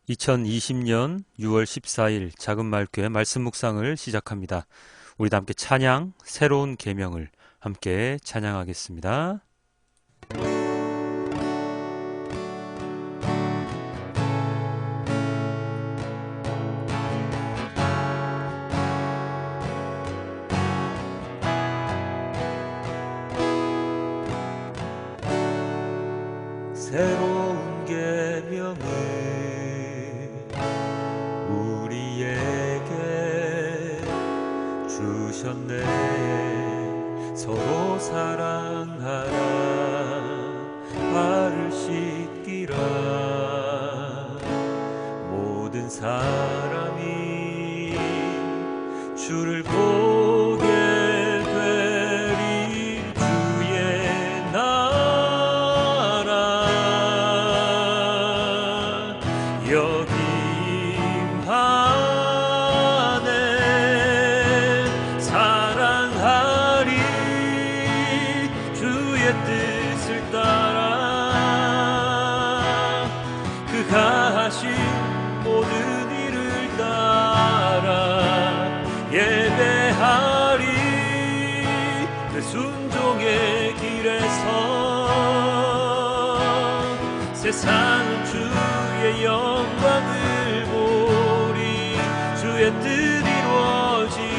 2020년 6월 14일 작은마을교회 말씀 묵상을 시작합니다. 우리 다 함께 찬양, 새로운 계명을 함께 찬양하겠습니다. 새로운 계명을 우리에게 주셨네. 서로 사랑하라, 발을 씻기라. 모든 사람이 주를 보게 되리. 주의 나라 여기 임하네. 사랑하리, 주의 뜻을 따라. 그가 하신 모든 일을 따라 예배하리. 그 순종의 길에서 세상은 주의 영광을 보리. 주의 뜻 이루어지리.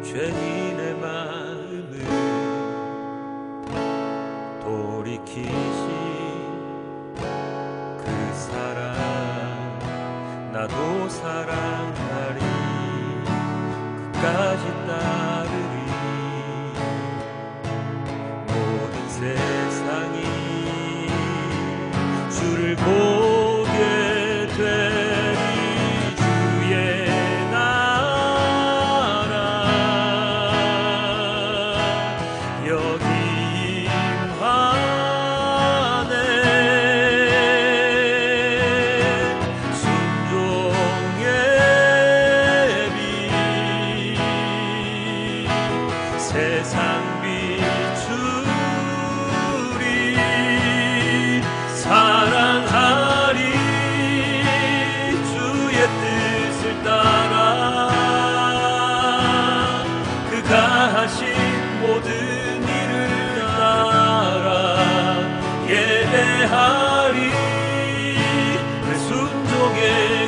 죄인의 마음을 돌이키시. 그 사랑 나도 사랑하리. 끝까지 따르리. 모든 세상이 주를 보게 되리. 주의 나라 여기 임하네. 순종의 빛 세상 비추리. 사랑하리, 주의 뜻을 따라. 그가 하신 모든 일을 따라 예배하리. 그 순종의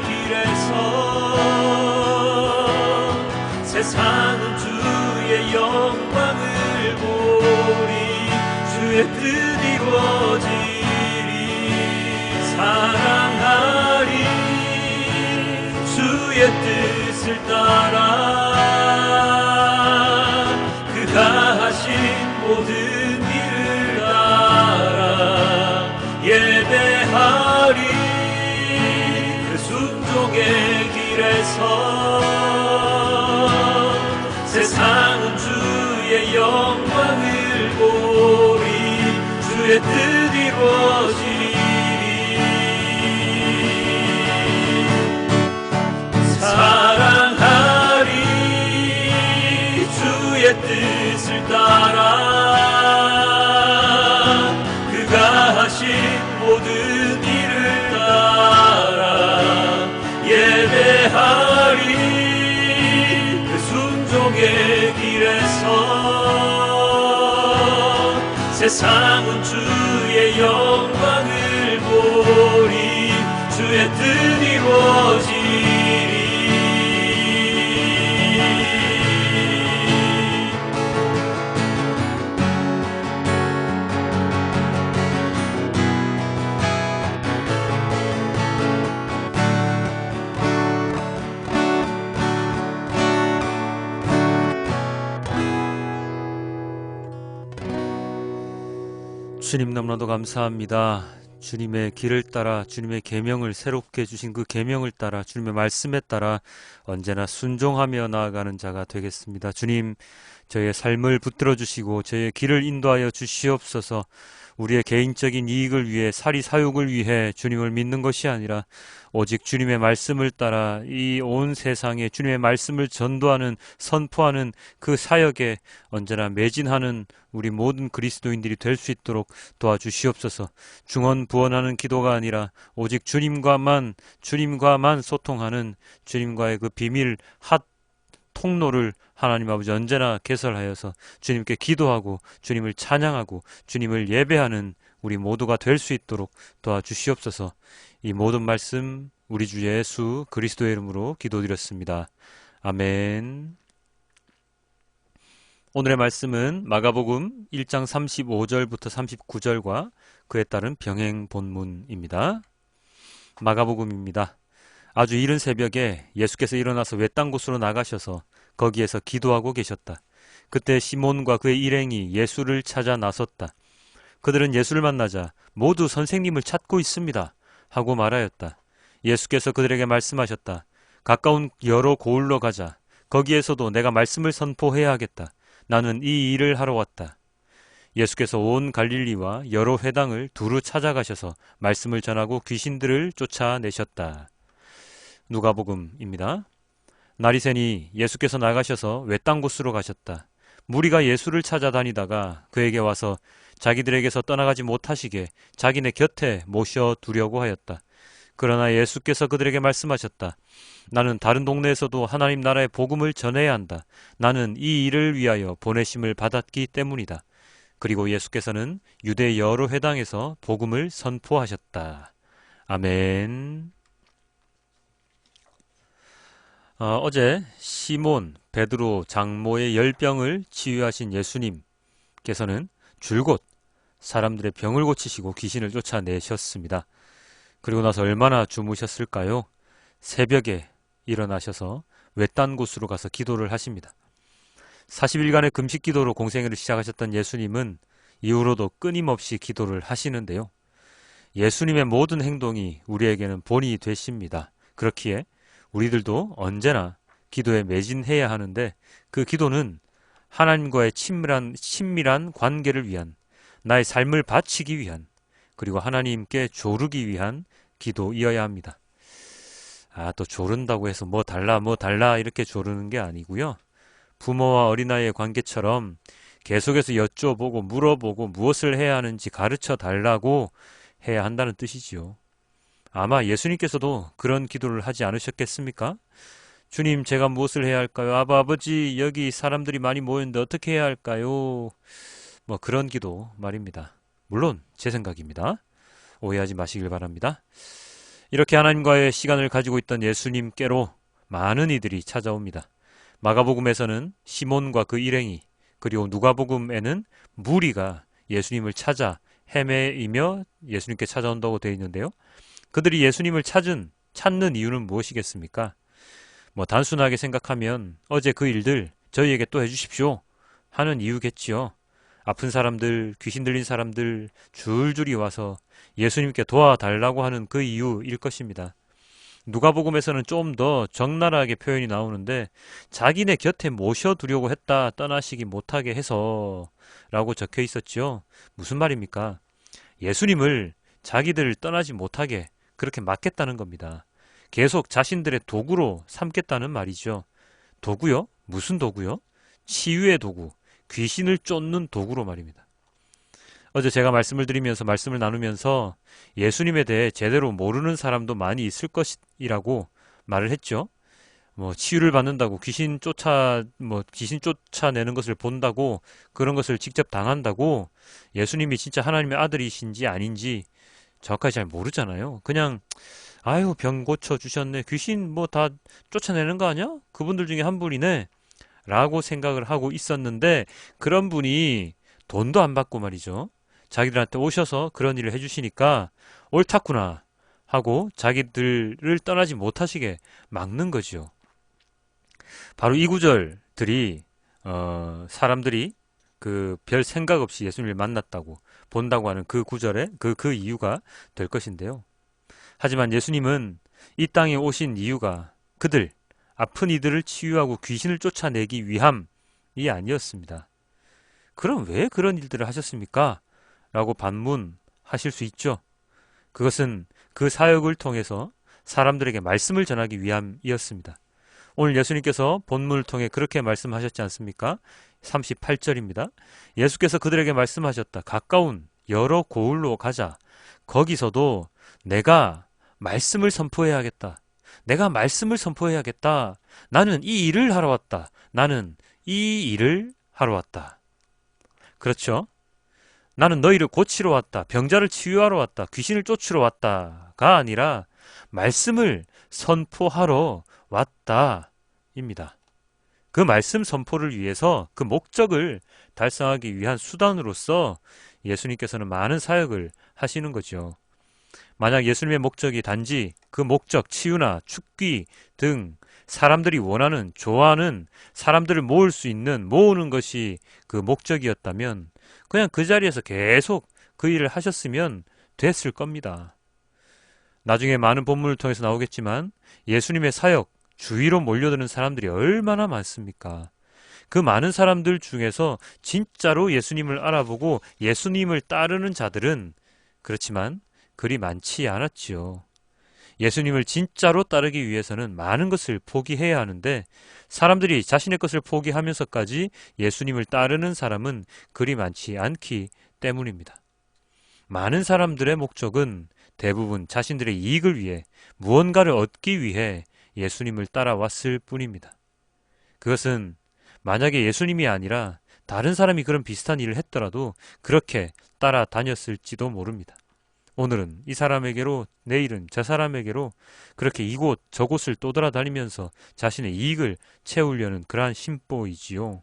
길에서 세상은 주의 영광을 보리. 주의 뜻 이루어지리. 사랑하리, 주의 뜻을 따라. 그가 하신 모든 일을 따라 예배하리. 그 순종의 길에서 세상은 주의 영광을 보리. 주의 뜻 이루어지리. 사랑하리, 주의 뜻을 따라. 그가 하신 모든 일을 따라 예배하리. 그 순종의 길에서 세상은 주의 영광을 보리. 주의 뜻 이루어지리. 주님 너무나도 감사합니다. 주님의 길을 따라 주님의 계명을 새롭게 주신 그 계명을 따라 주님의 말씀에 따라 언제나 순종하며 나아가는 자가 되겠습니다. 주님, 저희의 삶을 붙들어 주시고 저희의 길을 인도하여 주시옵소서. 우리의 개인적인 이익을 위해 사리사욕을 위해 주님을 믿는 것이 아니라 오직 주님의 말씀을 따라 이 온 세상에 주님의 말씀을 전도하는 선포하는 그 사역에 언제나 매진하는 우리 모든 그리스도인들이 될 수 있도록 도와주시옵소서. 중언부언하는 기도가 아니라 오직 주님과만 소통하는 주님과의 그 비밀 핫 통로를 하나님 아버지 언제나 개설하여서 주님께 기도하고 주님을 찬양하고 주님을 예배하는 우리 모두가 될 수 있도록 도와주시옵소서. 이 모든 말씀 우리 주 예수 그리스도의 이름으로 기도드렸습니다. 아멘. 오늘의 말씀은 마가복음 1장 35절부터 39절과 그에 따른 병행 본문입니다. 마가복음입니다. 아주 이른 새벽에 예수께서 일어나서 외딴 곳으로 나가셔서 거기에서 기도하고 계셨다. 그때 시몬과 그의 일행이 예수를 찾아 나섰다. 그들은 예수를 만나자 모두 선생님을 찾고 있습니다 하고 말하였다. 예수께서 그들에게 말씀하셨다. 가까운 여로 고을로 가자. 거기에서도 내가 말씀을 선포해야 하겠다. 나는 이 일을 하러 왔다. 예수께서 온 갈릴리와 여러 회당을 두루 찾아가셔서 말씀을 전하고 귀신들을 쫓아내셨다. 누가복음입니다. 날이 새니 예수께서 나가셔서 외딴 곳으로 가셨다. 무리가 예수를 찾아다니다가 그에게 와서 자기들에게서 떠나가지 못하시게 자기네 곁에 모셔두려고 하였다. 그러나 예수께서 그들에게 말씀하셨다. 나는 다른 동네에서도 하나님 나라의 복음을 전해야 한다. 나는 이 일을 위하여 보내심을 받았기 때문이다. 그리고 예수께서는 유대 여러 회당에서 복음을 선포하셨다. 아멘. 어제 시몬, 베드로 장모의 열병을 치유하신 예수님께서는 줄곧 사람들의 병을 고치시고 귀신을 쫓아내셨습니다. 그리고 나서 얼마나 주무셨을까요? 새벽에 일어나셔서 외딴 곳으로 가서 기도를 하십니다. 40일간의 금식 기도로 공생애를 시작하셨던 예수님은 이후로도 끊임없이 기도를 하시는데요. 예수님의 모든 행동이 우리에게는 본이 되십니다. 그렇기에 우리들도 언제나 기도에 매진해야 하는데 그 기도는 하나님과의 친밀한 관계를 위한, 나의 삶을 바치기 위한, 그리고 하나님께 조르기 위한 기도이어야 합니다. 또 조른다고 해서 뭐 달라 이렇게 조르는 게 아니고요. 부모와 어린아이의 관계처럼 계속해서 여쭤보고 물어보고 무엇을 해야 하는지 가르쳐 달라고 해야 한다는 뜻이지요. 아마 예수님께서도 그런 기도를 하지 않으셨겠습니까? 주님, 제가 무엇을 해야 할까요? 아버지, 여기 사람들이 많이 모였는데 어떻게 해야 할까요? 뭐 그런 기도 말입니다. 물론 제 생각입니다. 오해하지 마시길 바랍니다. 이렇게 하나님과의 시간을 가지고 있던 예수님께로 많은 이들이 찾아옵니다. 마가복음에서는 시몬과 그 일행이, 그리고 누가복음에는 무리가 예수님을 찾아 헤매이며 예수님께 찾아온다고 되어 있는데요. 그들이 예수님을 찾는 이유는 무엇이겠습니까? 단순하게 생각하면 어제 그 일들 저희에게 또 해주십시오 하는 이유겠지요. 아픈 사람들, 귀신 들린 사람들 줄줄이 와서 예수님께 도와달라고 하는 그 이유일 것입니다. 누가복음에서는 좀 더 적나라하게 표현이 나오는데 자기네 곁에 모셔두려고 했다, 떠나시기 못하게 해서 라고 적혀 있었지요. 무슨 말입니까? 예수님을 자기들 떠나지 못하게 그렇게 막겠다는 겁니다. 계속 자신들의 도구로 삼겠다는 말이죠. 도구요? 무슨 도구요? 치유의 도구, 귀신을 쫓는 도구로 말입니다. 어제 제가 말씀을 나누면서 예수님에 대해 제대로 모르는 사람도 많이 있을 것이라고 말을 했죠. 치유를 받는다고 귀신 쫓아내는 것을 본다고 그런 것을 직접 당한다고 예수님이 진짜 하나님의 아들이신지 아닌지 정확하게 잘 모르잖아요. 그냥 병 고쳐주셨네, 귀신 다 쫓아내는 거 아니야? 그분들 중에 한 분이네 라고 생각을 하고 있었는데 그런 분이 돈도 안 받고 말이죠. 자기들한테 오셔서 그런 일을 해주시니까 옳았구나 하고 자기들을 떠나지 못하시게 막는 거죠. 바로 이 구절들이 사람들이 그 별 생각 없이 예수님을 만났다고 본다고 하는 그 구절의 그 이유가 될 것인데요. 하지만 예수님은 이 땅에 오신 이유가 그들, 아픈 이들을 치유하고 귀신을 쫓아내기 위함이 아니었습니다. 그럼 왜 그런 일들을 하셨습니까? 라고 반문하실 수 있죠. 그것은 그 사역을 통해서 사람들에게 말씀을 전하기 위함이었습니다. 오늘 예수님께서 본문을 통해 그렇게 말씀하셨지 않습니까? 38절입니다. 예수께서 그들에게 말씀하셨다. 가까운 여러 고을로 가자. 거기서도 내가 말씀을 선포해야겠다. 내가 말씀을 선포해야겠다. 나는 이 일을 하러 왔다. 나는 이 일을 하러 왔다. 그렇죠? 나는 너희를 고치러 왔다. 병자를 치유하러 왔다. 귀신을 쫓으러 왔다가 아니라 말씀을 선포하러 왔다입니다. 그 말씀 선포를 위해서 그 목적을 달성하기 위한 수단으로서 예수님께서는 많은 사역을 하시는 거죠. 만약 예수님의 목적이 단지 그 목적, 치유나 축기 등 사람들이 원하는, 좋아하는 사람들을 모을 수 있는, 모으는 것이 그 목적이었다면 그냥 그 자리에서 계속 그 일을 하셨으면 됐을 겁니다. 나중에 많은 본문을 통해서 나오겠지만 예수님의 사역, 주위로 몰려드는 사람들이 얼마나 많습니까? 그 많은 사람들 중에서 진짜로 예수님을 알아보고 예수님을 따르는 자들은 그렇지만 그리 많지 않았지요. 예수님을 진짜로 따르기 위해서는 많은 것을 포기해야 하는데 사람들이 자신의 것을 포기하면서까지 예수님을 따르는 사람은 그리 많지 않기 때문입니다. 많은 사람들의 목적은 대부분 자신들의 이익을 위해 무언가를 얻기 위해 예수님을 따라왔을 뿐입니다. 그것은 만약에 예수님이 아니라 다른 사람이 그런 비슷한 일을 했더라도 그렇게 따라다녔을지도 모릅니다. 오늘은 이 사람에게로, 내일은 저 사람에게로 그렇게 이곳 저곳을 떠돌아다니면서 자신의 이익을 채우려는 그러한 심보이지요.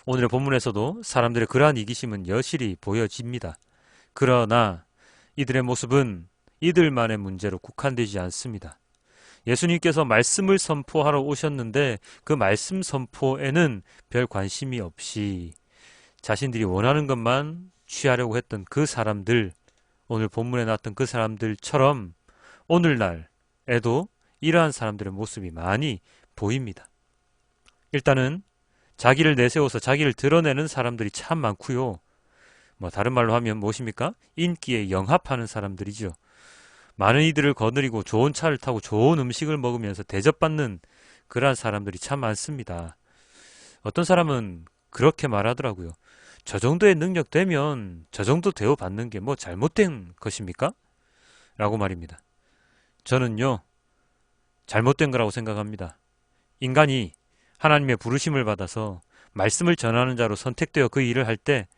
오늘의 본문에서도 사람들의 그러한 이기심은 여실히 보여집니다. 그러나 이들의 모습은 이들만의 문제로 국한되지 않습니다. 예수님께서 말씀을 선포하러 오셨는데 그 말씀 선포에는 별 관심이 없이 자신들이 원하는 것만 취하려고 했던 그 사람들, 오늘 본문에 나왔던 그 사람들처럼 오늘날에도 이러한 사람들의 모습이 많이 보입니다. 일단은 자기를 내세워서 자기를 드러내는 사람들이 참 많고요. 다른 말로 하면 무엇입니까? 인기에 영합하는 사람들이죠. 많은 이들을 거느리고 좋은 차를 타고 좋은 음식을 먹으면서 대접받는 그러한 사람들이 참 많습니다. 어떤 사람은 그렇게 말하더라고요. 저 정도의 능력 되면 저 정도 대우받는 게 뭐 잘못된 것입니까? 라고 말입니다. 저는요, 잘못된 거라고 생각합니다. 인간이 하나님의 부르심을 받아서 말씀을 전하는 자로 선택되어 그 일을 할 때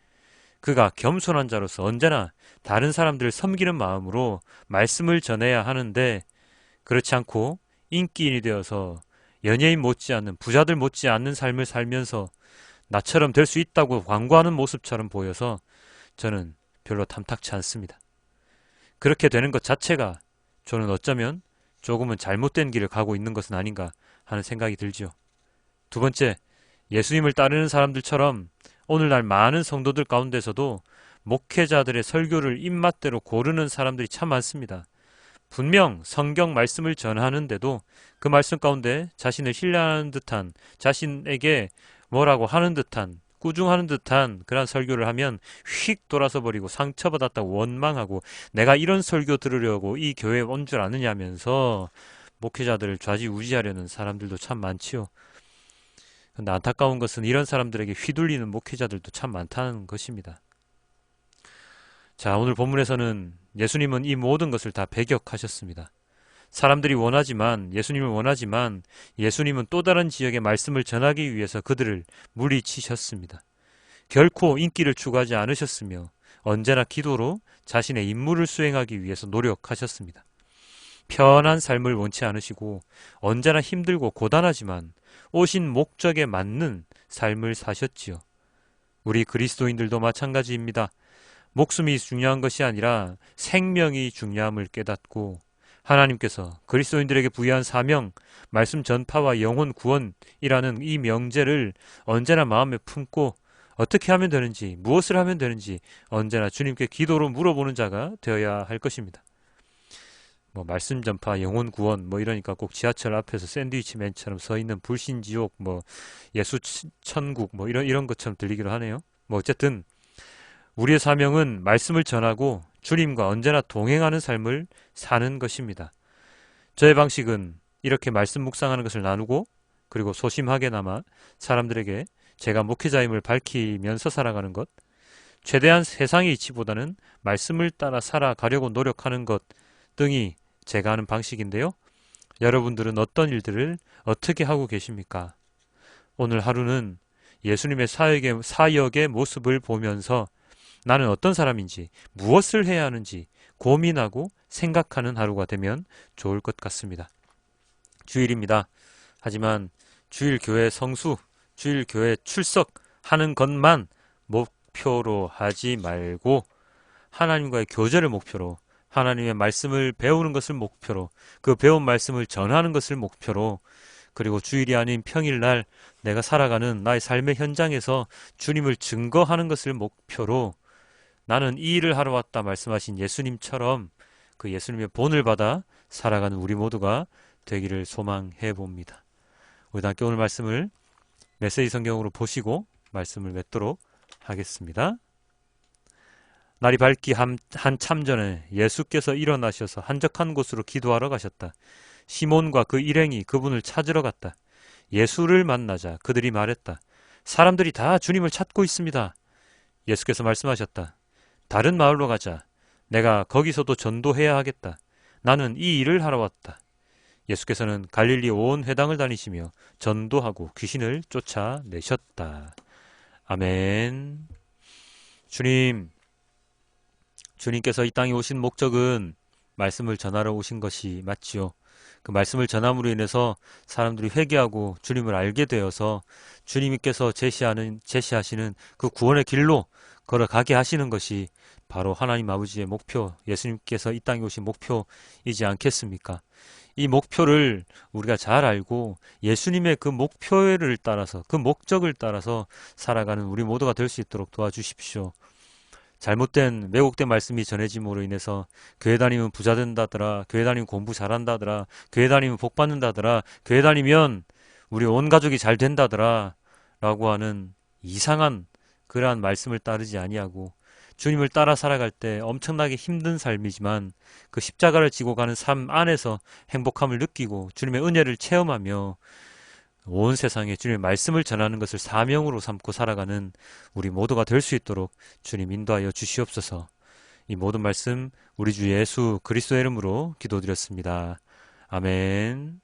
그가 겸손한 자로서 언제나 다른 사람들을 섬기는 마음으로 말씀을 전해야 하는데 그렇지 않고 인기인이 되어서 연예인 못지않는 부자들 못지않는 삶을 살면서 나처럼 될 수 있다고 광고하는 모습처럼 보여서 저는 별로 탐탁치 않습니다. 그렇게 되는 것 자체가 저는 어쩌면 조금은 잘못된 길을 가고 있는 것은 아닌가 하는 생각이 들죠. 두 번째, 예수님을 따르는 사람들처럼 오늘날 많은 성도들 가운데서도 목회자들의 설교를 입맛대로 고르는 사람들이 참 많습니다. 분명 성경 말씀을 전하는데도 그 말씀 가운데 자신을 신뢰하는 듯한, 자신에게 뭐라고 하는 듯한, 꾸중하는 듯한 그런 설교를 하면 휙 돌아서 버리고 상처받았다고 원망하고 내가 이런 설교 들으려고 이 교회에 온 줄 아느냐면서 목회자들을 좌지우지하려는 사람들도 참 많지요. 근데 안타까운 것은 이런 사람들에게 휘둘리는 목회자들도 참 많다는 것입니다. 자, 오늘 본문에서는 예수님은 이 모든 것을 다 배격하셨습니다. 사람들이 원하지만, 예수님을 원하지만 예수님은 또 다른 지역의 말씀을 전하기 위해서 그들을 물리치셨습니다. 결코 인기를 추구하지 않으셨으며 언제나 기도로 자신의 임무를 수행하기 위해서 노력하셨습니다. 편한 삶을 원치 않으시고 언제나 힘들고 고단하지만 오신 목적에 맞는 삶을 사셨지요. 우리 그리스도인들도 마찬가지입니다. 목숨이 중요한 것이 아니라 생명이 중요함을 깨닫고 하나님께서 그리스도인들에게 부여한 사명, 말씀 전파와 영혼 구원이라는 이 명제를 언제나 마음에 품고 어떻게 하면 되는지, 무엇을 하면 되는지 언제나 주님께 기도로 물어보는 자가 되어야 할 것입니다. 말씀 전파, 영혼 구원 이러니까 꼭 지하철 앞에서 샌드위치맨처럼 서 있는 불신지옥, 예수 천국 이런 것처럼 들리기도 하네요. 어쨌든 우리의 사명은 말씀을 전하고 주님과 언제나 동행하는 삶을 사는 것입니다. 저의 방식은 이렇게 말씀 묵상하는 것을 나누고 그리고 소심하게나마 사람들에게 제가 목회자임을 밝히면서 살아가는 것, 최대한 세상의 이치보다는 말씀을 따라 살아가려고 노력하는 것 등이 제가 하는 방식인데요. 여러분들은 어떤 일들을 어떻게 하고 계십니까? 오늘 하루는 예수님의 사역의 모습을 보면서 나는 어떤 사람인지, 무엇을 해야 하는지 고민하고 생각하는 하루가 되면 좋을 것 같습니다. 주일입니다. 하지만 주일 교회 성수, 주일 교회 출석하는 것만 목표로 하지 말고 하나님과의 교제를 목표로, 하나님의 말씀을 배우는 것을 목표로, 그 배운 말씀을 전하는 것을 목표로, 그리고 주일이 아닌 평일날 내가 살아가는 나의 삶의 현장에서 주님을 증거하는 것을 목표로 나는 이 일을 하러 왔다 말씀하신 예수님처럼 그 예수님의 본을 받아 살아가는 우리 모두가 되기를 소망해 봅니다. 우리 함께 오늘 말씀을 메시지 성경으로 보시고 말씀을 맺도록 하겠습니다. 날이 밝기 한참 전에 예수께서 일어나셔서 한적한 곳으로 기도하러 가셨다. 시몬과 그 일행이 그분을 찾으러 갔다. 예수를 만나자 그들이 말했다. 사람들이 다 주님을 찾고 있습니다. 예수께서 말씀하셨다. 다른 마을로 가자. 내가 거기서도 전도해야 하겠다. 나는 이 일을 하러 왔다. 예수께서는 갈릴리 온 회당을 다니시며 전도하고 귀신을 쫓아내셨다. 아멘. 주님께서 이 땅에 오신 목적은 말씀을 전하러 오신 것이 맞지요. 그 말씀을 전함으로 인해서 사람들이 회개하고 주님을 알게 되어서 주님께서 제시하시는 그 구원의 길로 걸어가게 하시는 것이 바로 하나님 아버지의 목표, 예수님께서 이 땅에 오신 목표이지 않겠습니까? 이 목표를 우리가 잘 알고 예수님의 그 목표를 따라서, 그 목적을 따라서 살아가는 우리 모두가 될 수 있도록 도와주십시오. 잘못된 왜곡된 말씀이 전해짐으로 인해서 교회 다니면 부자 된다더라, 교회 다니면 공부 잘한다더라, 교회 다니면 복 받는다더라, 교회 다니면 우리 온 가족이 잘 된다더라 라고 하는 이상한 그러한 말씀을 따르지 아니하고 주님을 따라 살아갈 때 엄청나게 힘든 삶이지만 그 십자가를 지고 가는 삶 안에서 행복함을 느끼고 주님의 은혜를 체험하며 온 세상에 주님의 말씀을 전하는 것을 사명으로 삼고 살아가는 우리 모두가 될 수 있도록 주님 인도하여 주시옵소서. 이 모든 말씀 우리 주 예수 그리스도의 이름으로 기도드렸습니다. 아멘.